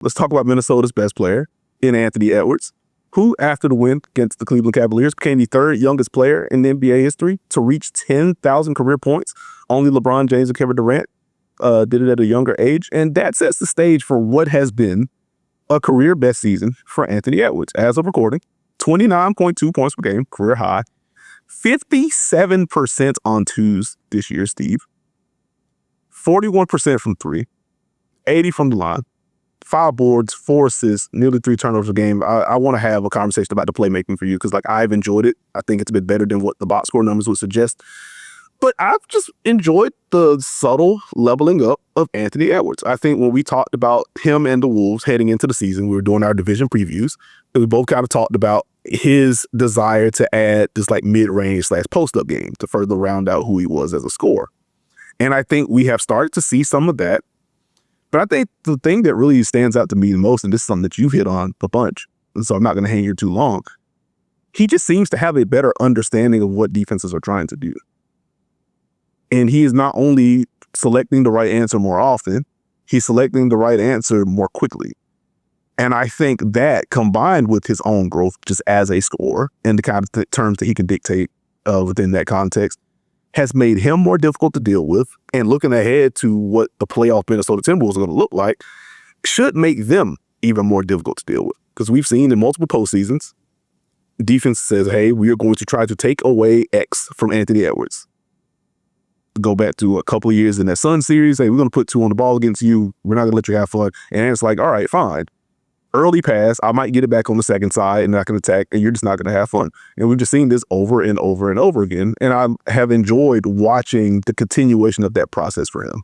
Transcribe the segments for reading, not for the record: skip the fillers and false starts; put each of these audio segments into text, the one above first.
let's talk about Minnesota's best player in Anthony Edwards, who, after the win against the Cleveland Cavaliers, became the third youngest player in NBA history to reach 10,000 career points. Only LeBron James and Kevin Durant did it at a younger age. And that sets the stage for what has been a career best season for Anthony Edwards. As of recording, 29.2 points per game, career high. 57% on twos this year, Steve. 41% from three. 80 from the line. 5 boards, 4 assists, nearly 3 turnovers a game. I want to have a conversation about the playmaking for you because, like, I've enjoyed it. I think it's been better than what the box score numbers would suggest. But I've just enjoyed the subtle leveling up of Anthony Edwards. I think when we talked about him and the Wolves heading into the season, we were doing our division previews, and we both kind of talked about his desire to add this, like, mid-range / post-up game to further round out who he was as a scorer. And I think we have started to see some of that. But I think the thing that really stands out to me the most, and this is something that you've hit on a bunch, and so I'm not going to hang here too long, he just seems to have a better understanding of what defenses are trying to do. And he is not only selecting the right answer more often, he's selecting the right answer more quickly. And I think that, combined with his own growth just as a scorer and the kind of terms that he can dictate within that context, has made him more difficult to deal with, and looking ahead to what the playoff Minnesota Timberwolves are going to look like should make them even more difficult to deal with. Because we've seen in multiple postseasons, defense says, hey, we are going to try to take away X from Anthony Edwards. Go back to a couple of years in that Sun series, hey, we're going to put 2 on the ball against you. We're not going to let you have fun. And it's like, all right, fine. Early pass, I might get it back on the second side and I can attack, and you're just not going to have fun. And we've just seen this over and over and over again. And I have enjoyed watching the continuation of that process for him.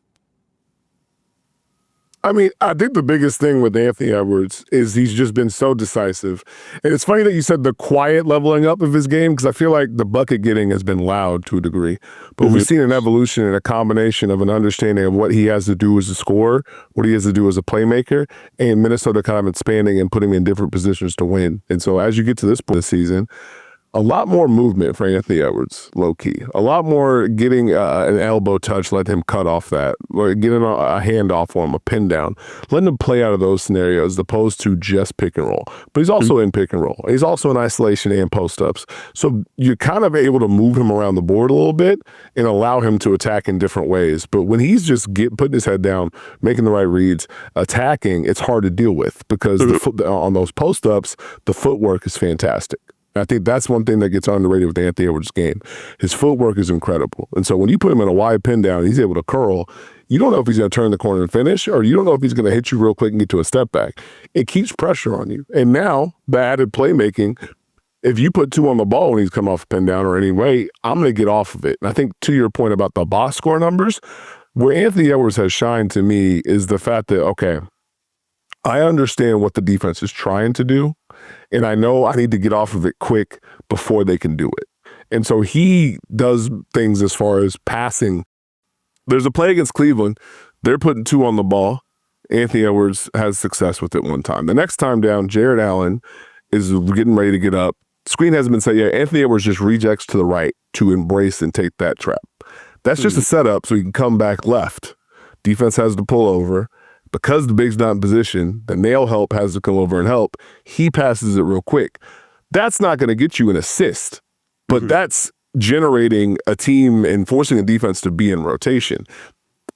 I mean, I think the biggest thing with Anthony Edwards is he's just been so decisive. And it's funny that you said the quiet leveling up of his game, because I feel like the bucket getting has been loud to a degree. But we've seen an evolution and a combination of an understanding of what he has to do as a scorer, what he has to do as a playmaker, and Minnesota kind of expanding and putting him in different positions to win. And so as you get to this point of the season, a lot more movement for Anthony Edwards, low-key. A lot more getting an elbow touch, let him cut off that, or getting a handoff for him, a pin down, letting him play out of those scenarios as opposed to just pick and roll. But he's also in pick and roll. He's also in isolation and post-ups. So you're kind of able to move him around the board a little bit and allow him to attack in different ways. But when he's just putting his head down, making the right reads, attacking, it's hard to deal with because on those post-ups, the footwork is fantastic. I think that's one thing that gets underrated with Anthony Edwards' game. His footwork is incredible. And so when you put him in a wide pin down, he's able to curl. You don't know if he's going to turn the corner and finish, or you don't know if he's going to hit you real quick and get to a step back. It keeps pressure on you. And now, the added playmaking, if you put 2 on the ball when he's come off a pin down or any way, I'm going to get off of it. And I think to your point about the box score numbers, where Anthony Edwards has shined to me is the fact that, okay, I understand what the defense is trying to do, and I know I need to get off of it quick before they can do it. And so he does things as far as passing. There's a play against Cleveland. They're putting 2 on the ball. Anthony Edwards has success with it one time. The next time down, Jared Allen is getting ready to get up. Screen hasn't been set yet. Anthony Edwards just rejects to the right to embrace and take that trap. That's just a setup so he can come back left. Defense has to pull over. Because the big's not in position, the nail help has to come over and help. He passes it real quick. That's not going to get you an assist, but that's generating a team and forcing a defense to be in rotation.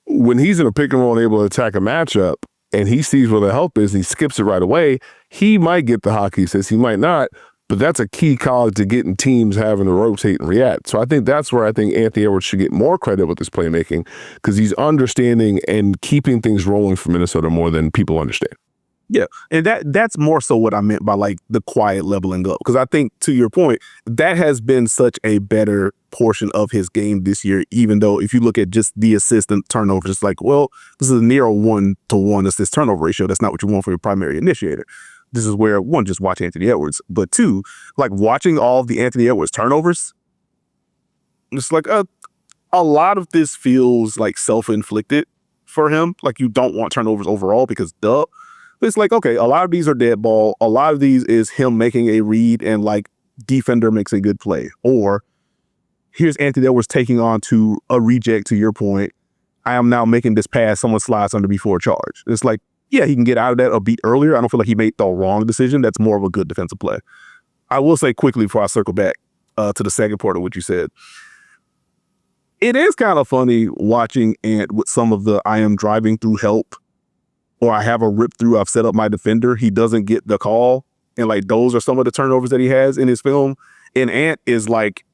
When he's in a pick and roll and able to attack a matchup, and he sees where the help is, and he skips it right away, he might get the hockey assist, he might not, but that's a key cog to getting teams having to rotate and react. So I think that's where I think Anthony Edwards should get more credit with his playmaking, because he's understanding and keeping things rolling for Minnesota more than people understand. Yeah, and that's more so what I meant by, like, the quiet leveling up. Because I think, to your point, that has been such a better portion of his game this year, even though if you look at just the assist and turnovers, it's like, well, this is a near 1-to-1 assist turnover ratio. That's not what you want for your primary initiator. This is where, one, just watch Anthony Edwards, but 2, like, watching all of the Anthony Edwards turnovers, it's like a lot of this feels like self-inflicted for him. Like, you don't want turnovers overall because duh. But it's like, okay, a lot of these are dead ball. A lot of these is him making a read and, like, defender makes a good play. Or here's Anthony Edwards taking on to a reject, to your point. I am now making this pass, someone slides under before a charge. It's like, yeah, he can get out of that a beat earlier. I don't feel like he made the wrong decision. That's more of a good defensive play. I will say quickly before I circle back to the second part of what you said, it is kind of funny watching Ant with some of the I am driving through help or I have a rip through, I've set up my defender, he doesn't get the call. And like those are some of the turnovers that he has in his film. And Ant is like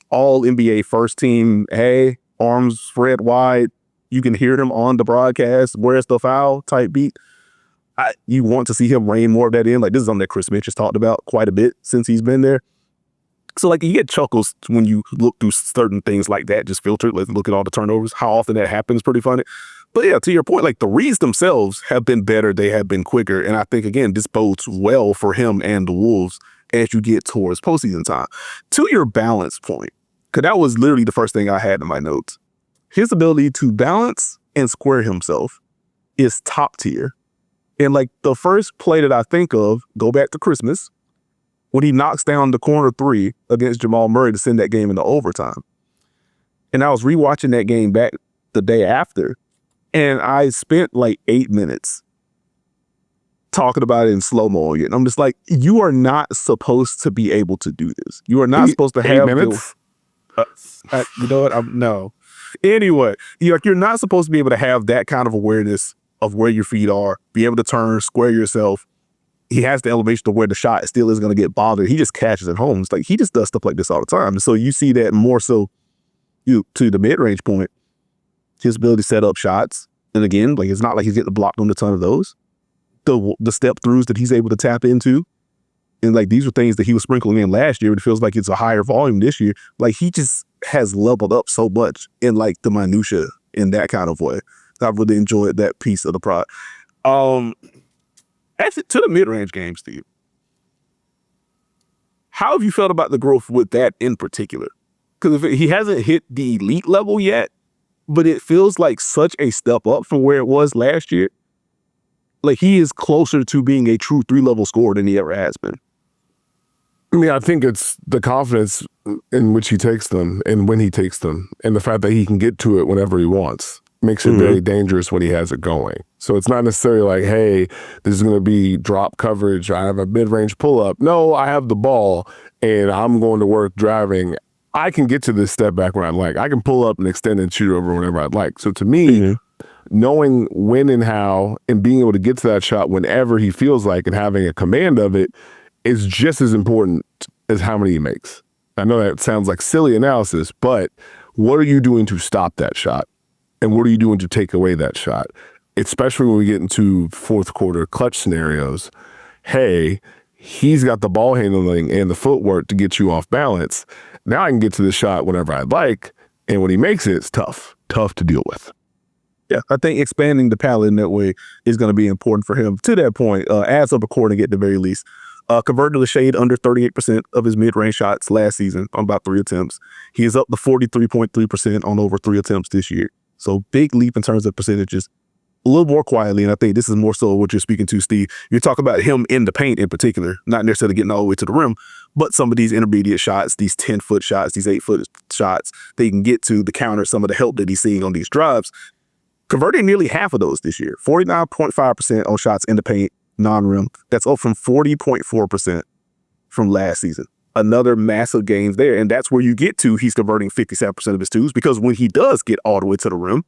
all NBA first team, hey, arms spread wide. You can hear him on the broadcast, where's the foul type beat. You want to see him rein more of that in. Like this is something that Chris Mitch has talked about quite a bit since he's been there. So like you get chuckles when you look through certain things like that, just filtered. Let's look at all the turnovers. How often that happens, pretty funny. But yeah, to your point, like the reads themselves have been better. They have been quicker. And I think, again, this bodes well for him and the Wolves as you get towards postseason time. To your balance point, because that was literally the first thing I had in my notes. His ability to balance and square himself is top tier. And like the first play that I think of, go back to Christmas, when he knocks down the corner three against Jamal Murray to send that game into overtime. And I was rewatching that game back the day after, and I spent like 8 minutes talking about it in slow-mo again. I'm just like, you are not supposed to be able to do this. You are not supposed to have 8 minutes. You know what? No. Anyway, you're not supposed to be able to have that kind of awareness of where your feet are, be able to turn, square yourself. He has the elevation to where the shot still is going to get bothered. He just catches it home. It's like he just does stuff like this all the time. And so you see that more so to the mid-range point, his ability to set up shots. And again, like it's not like he's getting blocked on a ton of those. The step throughs that he's able to tap into. And like these were things that he was sprinkling in last year, but it feels like it's a higher volume this year. Like he just has leveled up so much in like the minutia in that kind of way. I've really enjoyed that piece of the product. Actually, to the mid-range game, Steve, how have you felt about the growth with that in particular? Because he hasn't hit the elite level yet, but it feels like such a step up from where it was last year. Like he is closer to being a true 3-level scorer than he ever has been. I mean, I think it's the confidence in which he takes them and when he takes them, and the fact that he can get to it whenever he wants. Makes it very dangerous when he has it going. So it's not necessarily like, hey, this is going to be drop coverage. I have a mid-range pull-up. No, I have the ball, and I'm going to work driving. I can get to this step back where I'd like. I can pull up and extend and shoot over whenever I'd like. So to me, knowing when and how and being able to get to that shot whenever he feels like and having a command of it is just as important as how many he makes. I know that sounds like silly analysis, but what are you doing to stop that shot? And what are you doing to take away that shot? Especially when we get into fourth quarter clutch scenarios. Hey, he's got the ball handling and the footwork to get you off balance. Now I can get to the shot whenever I'd like. And when he makes it, it's tough to deal with. Yeah, I think expanding the palette in that way is going to be important for him. To that point, adds up recording at the very least. Converted the shade under 38% of his mid-range shots last season on about 3 attempts. He is up to 43.3% on over 3 attempts this year. So big leap in terms of percentages. A little more quietly, and I think this is more so what you're speaking to, Steve. You're talking about him in the paint in particular, not necessarily getting all the way to the rim, but some of these intermediate shots, these 10-foot shots, these 8-foot shots, they can get to counter some of the help that he's seeing on these drives. Converting nearly half of those this year, 49.5% on shots in the paint, non-rim. That's up from 40.4% from last season. Another massive gains there. And that's where you get to, he's converting 57% of his twos, because when he does get all the way to the rim,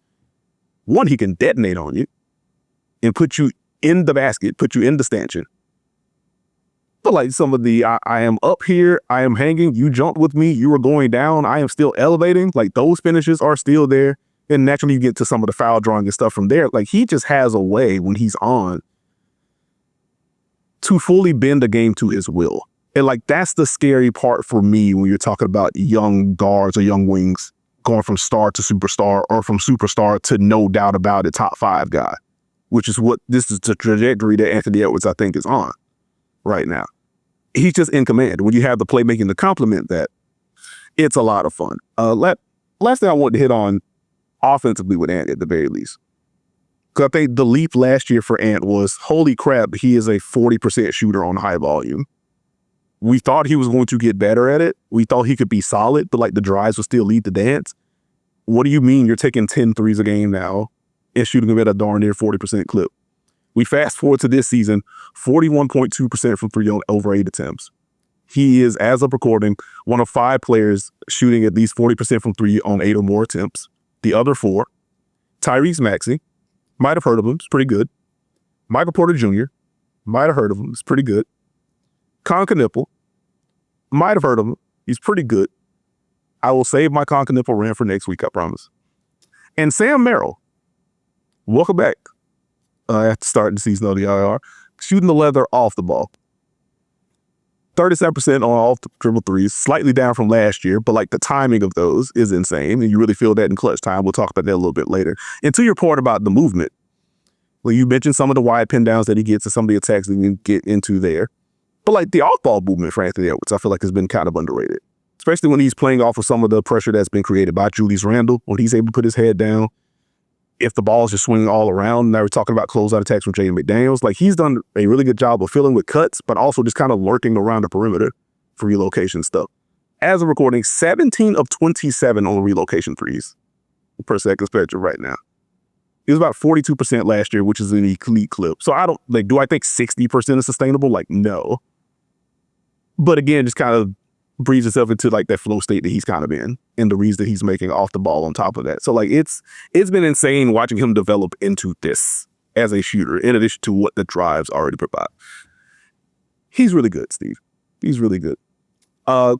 one, he can detonate on you and put you in the basket, put you in the stanchion. But like some of the, I am up here, I am hanging, you jumped with me, you were going down, I am still elevating, like those finishes are still there. And naturally you get to some of the foul drawing and stuff from there. Like he just has a way when he's on to fully bend the game to his will. And like, that's the scary part for me when you're talking about young guards or young wings going from star to superstar or from superstar to no doubt about it, top 5 guy, which is what this is the trajectory that Anthony Edwards, I think, is on right now. He's just in command. When you have the playmaking to complement that, it's a lot of fun. Last thing I want to hit on offensively with Ant at the very least. Because I think the leap last year for Ant was, holy crap, he is a 40% shooter on high volume. We thought he was going to get better at it. We thought he could be solid, but like the drives would still lead the dance. What do you mean you're taking 10 threes a game now and shooting them at a darn near 40% clip? We fast forward to this season, 41.2% from three on over 8 attempts. He is, as of recording, one of 5 players shooting at least 40% from three on 8 or more attempts. The other 4, Tyrese Maxey, might have heard of him, it's pretty good. Michael Porter Jr., might have heard of him, it's pretty good. Conker Nipple, might have heard of him, he's pretty good. I will save my Conker Nipple rant for next week, I promise. And Sam Merrill, welcome back. After starting the season on the IR, shooting the leather off the ball. 37% on off the dribble threes, slightly down from last year, but like the timing of those is insane, and you really feel that in clutch time. We'll talk about that a little bit later. And to your point about the movement, well, you mentioned some of the wide pin downs that he gets and some of the attacks that he can get into there. But like the off-ball movement for Anthony Edwards, I feel like has been kind of underrated, especially when he's playing off of some of the pressure that's been created by Julius Randle, when he's able to put his head down. If the ball's just swinging all around, now we're talking about closeout attacks from Jaden McDaniels. Like he's done a really good job of filling with cuts, but also just kind of lurking around the perimeter for relocation stuff. As of recording, 17 of 27 on relocation threes per second spectrum right now. It was about 42% last year, which is an elite clip. So I don't, like, do I think 60% is sustainable? Like, no. But again, just kind of breathes itself into like that flow state that he's kind of in and the reads that he's making off the ball on top of that. So like it's been insane watching him develop into this as a shooter in addition to what the drives already provide. He's really good, Steve. He's really good.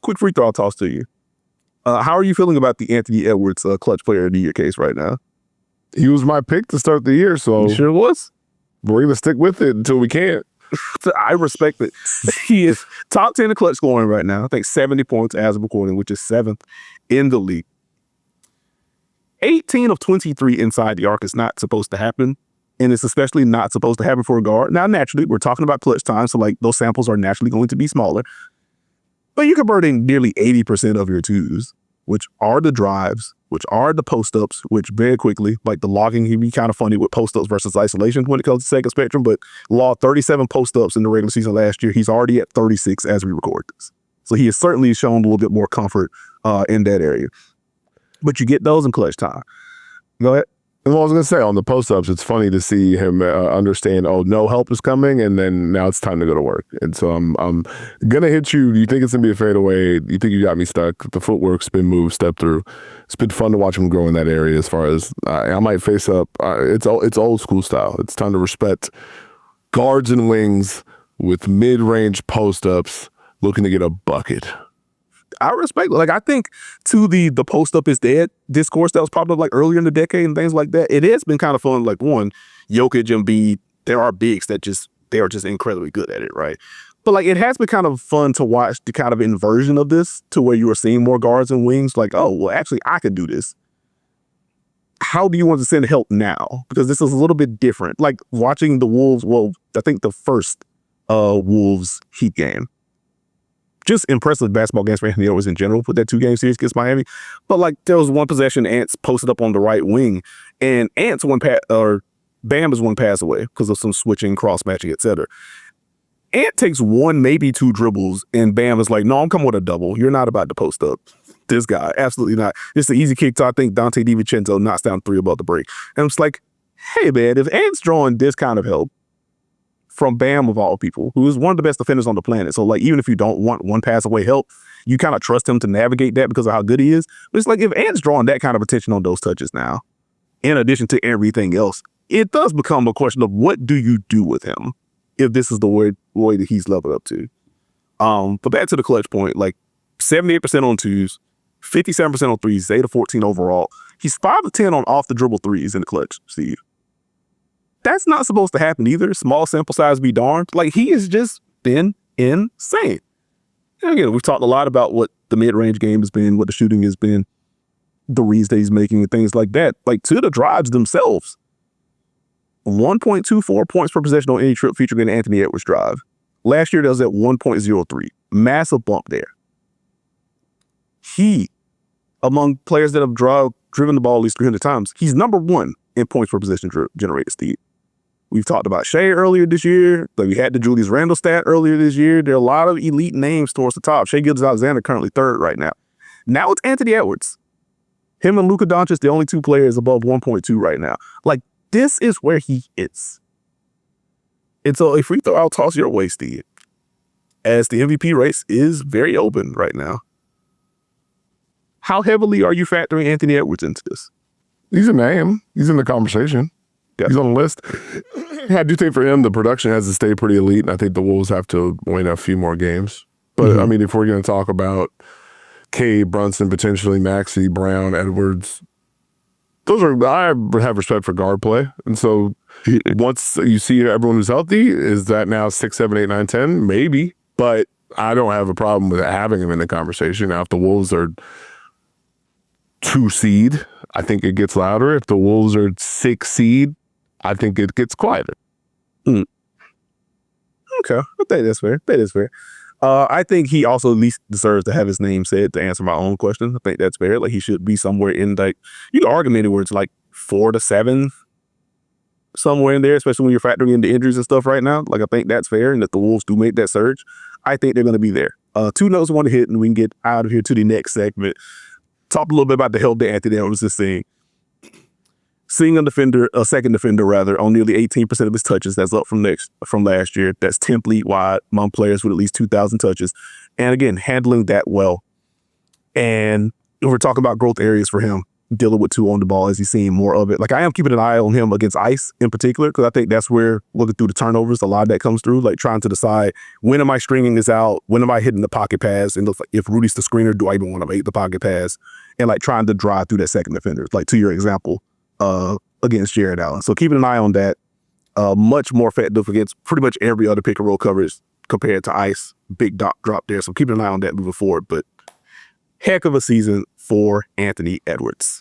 Quick free throw I'll toss to you. How are you feeling about the Anthony Edwards clutch player of the year case right now? He was my pick to start the year, so he sure was. We're going to stick with it until we can't. I respect it. He is top 10 in clutch scoring right now. I think 70 points as of recording, which is 7th in the league. 18 of 23 inside the arc is not supposed to happen, and it's especially not supposed to happen for a guard. Now, naturally, we're talking about clutch time, so like those samples are naturally going to be smaller. But you're converting nearly 80% of your twos, which are the drives, which are the post-ups, which very quickly, like the logging, he'd be kind of funny with post-ups versus isolation when it comes to second spectrum, but logged 37 post-ups in the regular season last year. He's already at 36 as we record this. So he has certainly shown a little bit more comfort in that area. But you get those in clutch time. Go ahead. And what I was going to say, on the post-ups, it's funny to see him understand, oh, no help is coming, and then now it's time to go to work. And so I'm going to hit you. You think it's going to be a fadeaway. You think you got me stuck. The footwork, spin move, step through. It's been fun to watch him grow in that area as far as I might face up. It's old school style. It's time to respect guards and wings with mid-range post-ups looking to get a bucket. I respect, like, I think to the post up is dead discourse that was popping up like earlier in the decade and things like that, it has been kind of fun. Like, one, Jokic and Embiid, there are bigs that they are just incredibly good at it, right? But like, it has been kind of fun to watch the kind of inversion of this to where you are seeing more guards and wings. Like, oh, well, actually, I could do this. How do you want to send help now? Because this is a little bit different. Like watching the Wolves, well, I think the first Wolves Heat game. Just impressive basketball games for Anthony Edwards in general with that 2-game series against Miami. But like there was one possession, Ants posted up on the right wing, and Bam is one pass away because of some switching, cross matching, etc. Ant takes one, maybe 2 dribbles, and Bam is like, "No, I'm coming with a double. You're not about to post up." This guy, absolutely not. It's an easy kick to, I think, Dante DiVincenzo knocks down 3 above the break. And it's like, hey man, if Ant's drawing this kind of help from Bam of all people, who is one of the best defenders on the planet. So like, even if you don't want one pass away help, you kind of trust him to navigate that because of how good he is. But it's like, if Ant's drawing that kind of attention on those touches now, in addition to everything else, it does become a question of what do you do with him if this is the way that he's leveled up to. But back to the clutch point, like 78% on twos, 57% on threes, 8 of 14 overall. He's 5 of 10 on off the dribble threes in the clutch, Steve. That's not supposed to happen either. Small sample size be darned. Like, he has just been insane. And again, we've talked a lot about what the mid-range game has been, what the shooting has been, the reads that he's making and things like that. Like, to the drives themselves, 1.24 points per possession on any trip featuring an Anthony Edwards drive. Last year, that was at 1.03. Massive bump there. He, among players that have driven the ball at least 300 times, he's number 1 in points per possession generated, Steve. We've talked about Shea earlier this year. Like, we had the Julius Randle stat earlier this year. There are a lot of elite names towards the top. Shea Gilgeous-Alexander currently 3rd right now. Now it's Anthony Edwards. Him and Luka Doncic, the only 2 players above 1.2 right now. Like, this is where he is. And so a free throw, I'll toss your way, Steve, as the MVP race is very open right now. How heavily are you factoring Anthony Edwards into this? He's a name. He's in the conversation. Yeah. He's on the list. I do think for him, the production has to stay pretty elite, and I think the Wolves have to win a few more games. But, I mean, if we're going to talk about Cade, Brunson, potentially Maxey, Brown, Edwards, I have respect for guard play. And so once you see everyone who's healthy, is that now 6, 7, 8, 9, 10? Maybe. But I don't have a problem with having him in the conversation. Now, if the Wolves are 2 seed, I think it gets louder. If the Wolves are 6 seed, I think it gets quieter. Okay. I think that's fair. That is fair. I think he also at least deserves to have his name said to answer my own question. I think that's fair. Like, he should be somewhere in, like, you can argue anywhere it's like 4 to 7, somewhere in there, especially when you're factoring in the injuries and stuff right now. Like, I think that's fair, and that the Wolves do make that surge. I think they're going to be there. 2 notes I want to hit, and we can get out of here to the next segment. Talk a little bit about the help that Anthony Edwards is seeing. Seeing a second defender, on nearly 18% of his touches. That's up from last year. That's 10th league wide among players with at least 2,000 touches. And again, handling that well. And we're talking about growth areas for him, dealing with 2 on the ball as he's seeing more of it. Like, I am keeping an eye on him against ice in particular, because I think that's where, looking through the turnovers, a lot of that comes through, like trying to decide, when am I stringing this out? When am I hitting the pocket pass? And if Rudy's the screener, do I even want to make the pocket pass? And like trying to drive through that second defender, like to your example, against Jared Allen. So keeping an eye on that. Much more effective against pretty much every other pick and roll coverage compared to ice. Big drop there. So keeping an eye on that moving forward. But heck of a season for Anthony Edwards.